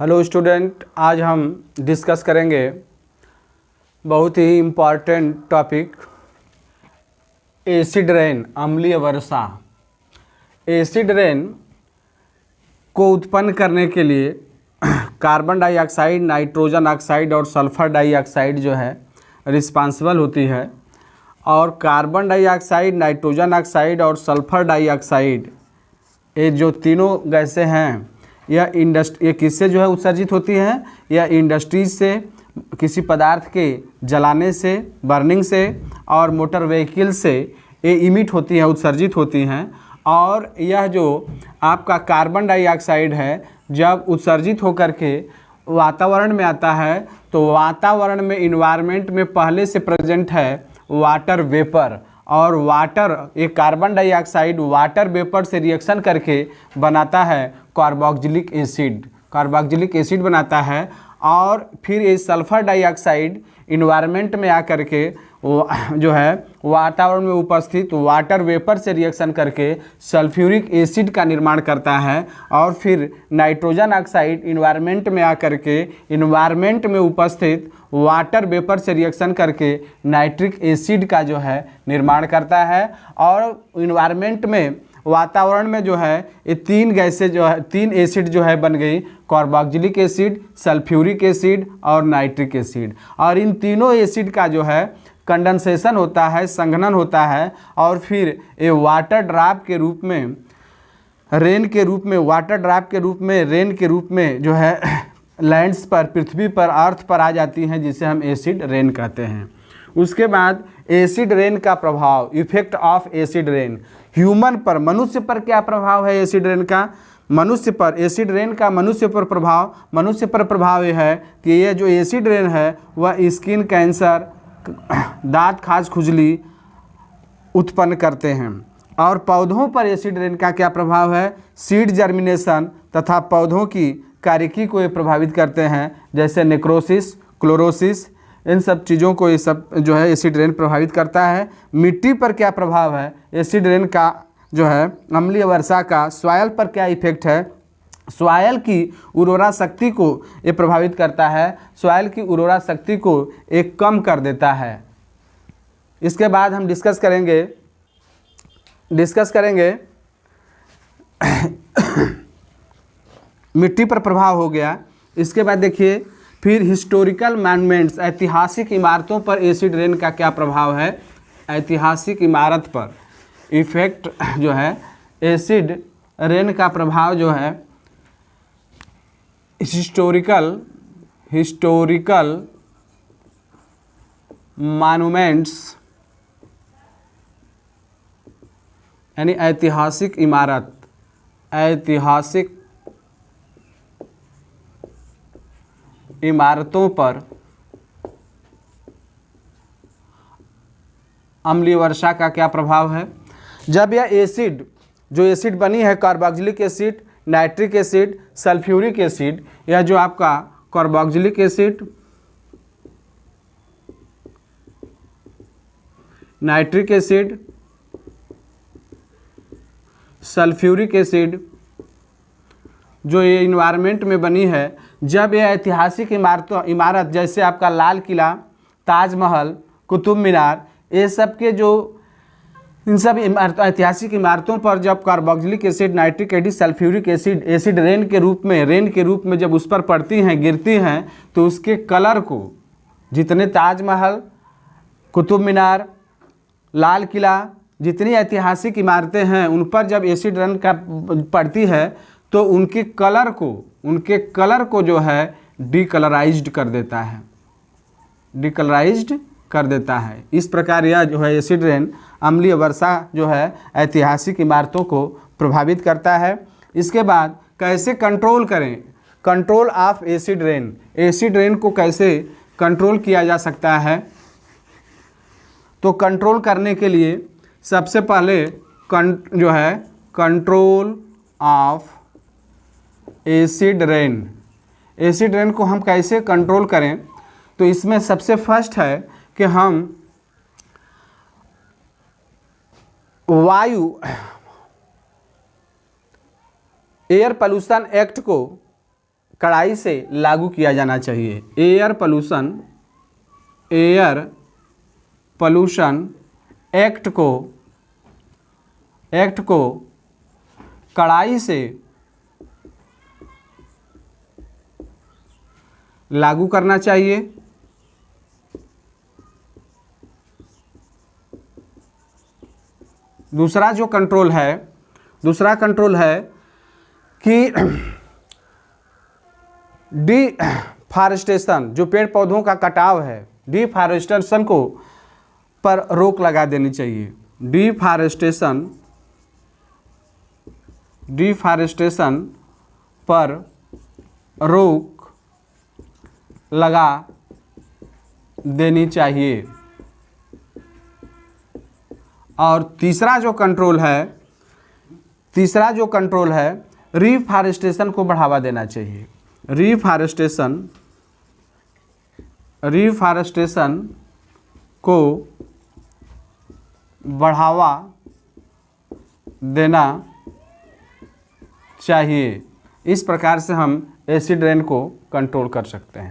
Hello student, आज हम discuss करेंगे बहुत ही इम्पॉर्टेंट टॉपिक एसिड रेन, अम्लीय वर्षा। एसिड रेन को उत्पन्न करने के लिए कार्बन डाइऑक्साइड, नाइट्रोजन ऑक्साइड और सल्फर डाइऑक्साइड जो है रिस्पांसिबल होती है। और कार्बन डाइऑक्साइड, नाइट्रोजन ऑक्साइड और सल्फर डाइऑक्साइड, ये जो तीनों गैसें हैं, ये किससे जो है उत्सर्जित होती हैं? यह इंडस्ट्रीज से, किसी पदार्थ के जलाने से, बर्निंग से और मोटर व्हीकल से ये इमिट होती हैं, उत्सर्जित होती हैं। और यह जो आपका कार्बन डाइऑक्साइड है, जब उत्सर्जित होकर के वातावरण में आता है तो वातावरण में, इन्वायरमेंट में पहले से प्रेजेंट है वाटर वेपर। और वाटर, ये कार्बन डाइऑक्साइड वाटर वेपर से रिएक्शन करके बनाता है कार्बोक्सिलिक एसिड। कार्बोक्सिलिक एसिड बनाता है और फिर ये सल्फर डाइऑक्साइड इन्वायरमेंट में आकर के जो है वातावरण में उपस्थित वाटर वेपर से रिएक्शन करके सल्फ्यूरिक एसिड का निर्माण करता है। और फिर नाइट्रोजन ऑक्साइड इन्वायरमेंट में आकर के इन्वायरमेंट में उपस्थित वाटर वेपर से रिएक्शन करके नाइट्रिक एसिड का जो है निर्माण करता है। और इन्वायरमेंट में, वातावरण में जो है ये तीन गैसें जो है, तीन एसिड जो है बन गई, कार्बोक्सिलिक एसिड, सल्फ्यूरिक एसिड और नाइट्रिक एसिड। और इन तीनों एसिड का जो है कंडेंसेशन होता है, संघनन होता है और फिर ये वाटर ड्रॉप के रूप में, रेन के रूप में, वाटर ड्रॉप के रूप में, रेन के रूप में जो है लैंड्स पर, पृथ्वी पर, अर्थ पर आ जाती हैं, जिसे हम एसिड रेन कहते हैं। उसके बाद एसिड रेन का प्रभाव, effect of acid rain human पर, मनुष्य पर क्या प्रभाव है एसिड रेन का? मनुष्य पर, एसिड रेन का मनुष्य पर प्रभाव, मनुष्य पर प्रभाव यह है कि ये जो एसिड रेन है वह स्किन कैंसर, दांत खाज खुजली उत्पन्न करते हैं। और पौधों पर एसिड रेन का क्या प्रभाव है? सीड जर्मिनेशन तथा पौधों की कार्यकी को ये प्रभावित करते हैं, जैसे नेक्रोसिस, क्लोरोसिस, इन सब चीज़ों को ये सब जो है एसिड रेन प्रभावित करता है। मिट्टी पर क्या प्रभाव है एसिड रेन का? जो है अम्लीय वर्षा का सॉइल पर क्या इफेक्ट है? सॉइल की उर्वरा शक्ति को ये प्रभावित करता है, सॉइल की उर्वरा शक्ति को एक कम कर देता है। इसके बाद हम डिस्कस करेंगे मिट्टी पर प्रभाव हो गया। इसके बाद देखिए फिर हिस्टोरिकल मॉन्यूमेंट्स, ऐतिहासिक इमारतों पर एसिड रेन का क्या प्रभाव है? ऐतिहासिक इमारत पर इफेक्ट जो है एसिड रेन का प्रभाव जो है हिस्टोरिकल मॉन्यूमेंट्स, यानी ऐतिहासिक इमारत, ऐतिहासिक इमारतों पर अम्लीय वर्षा का क्या प्रभाव है? जब यह एसिड, जो एसिड बनी है, carboxylic acid, nitric acid, sulphuric acid, यह जो आपका carboxylic acid, nitric acid, sulphuric acid जो ये इन्वायरमेंट में बनी है, जब ये ऐतिहासिक इमारत जैसे आपका लाल किला, ताजमहल, कुतुब मीनार, ये सब के जो इन सब ऐतिहासिक इमारतों पर जब carboxylic acid, nitric acid, sulphuric acid, acid rain के रूप में जब उस पर पड़ती हैं, गिरती हैं, तो उसके कलर को, जितने ताजमहल, कुतुब मीनार, लाल किला, जितनी ऐतिहासिक इमारतें हैं, उन पर जब एसिड रेन का पड़ती है तो उनके कलर को जो है डिकलराइज्ड कर देता है, डिकलराइज्ड कर देता है। इस प्रकार यह जो है एसिड रेन, अम्लीय वर्षा जो है ऐतिहासिक इमारतों को प्रभावित करता है। इसके बाद कैसे कंट्रोल करें? Control of acid rain, acid rain को कैसे कंट्रोल किया जा सकता है? तो कंट्रोल करने के लिए सबसे पहले जो है control of acid rain, acid rain को हम कैसे कंट्रोल करें? तो इसमें सबसे फर्स्ट है कि हम वायु, एयर पोल्यूशन एक्ट को कड़ाई से लागू किया जाना चाहिए। एयर पॉल्यूशन एक्ट को कड़ाई से लागू करना चाहिए। दूसरा कंट्रोल है कि डिफॉरेस्टेशन, जो पेड़ पौधों का कटाव है, डिफॉरेस्टेशन को पर रोक लगा देनी चाहिए। डिफॉरेस्टेशन पर रोक लगा देनी चाहिए। और तीसरा जो कंट्रोल है रिफॉरेस्टेशन को बढ़ावा देना चाहिए। रिफॉरेस्टेशन को बढ़ावा देना चाहिए। इस प्रकार से हम एसिड रेन को कंट्रोल कर सकते हैं।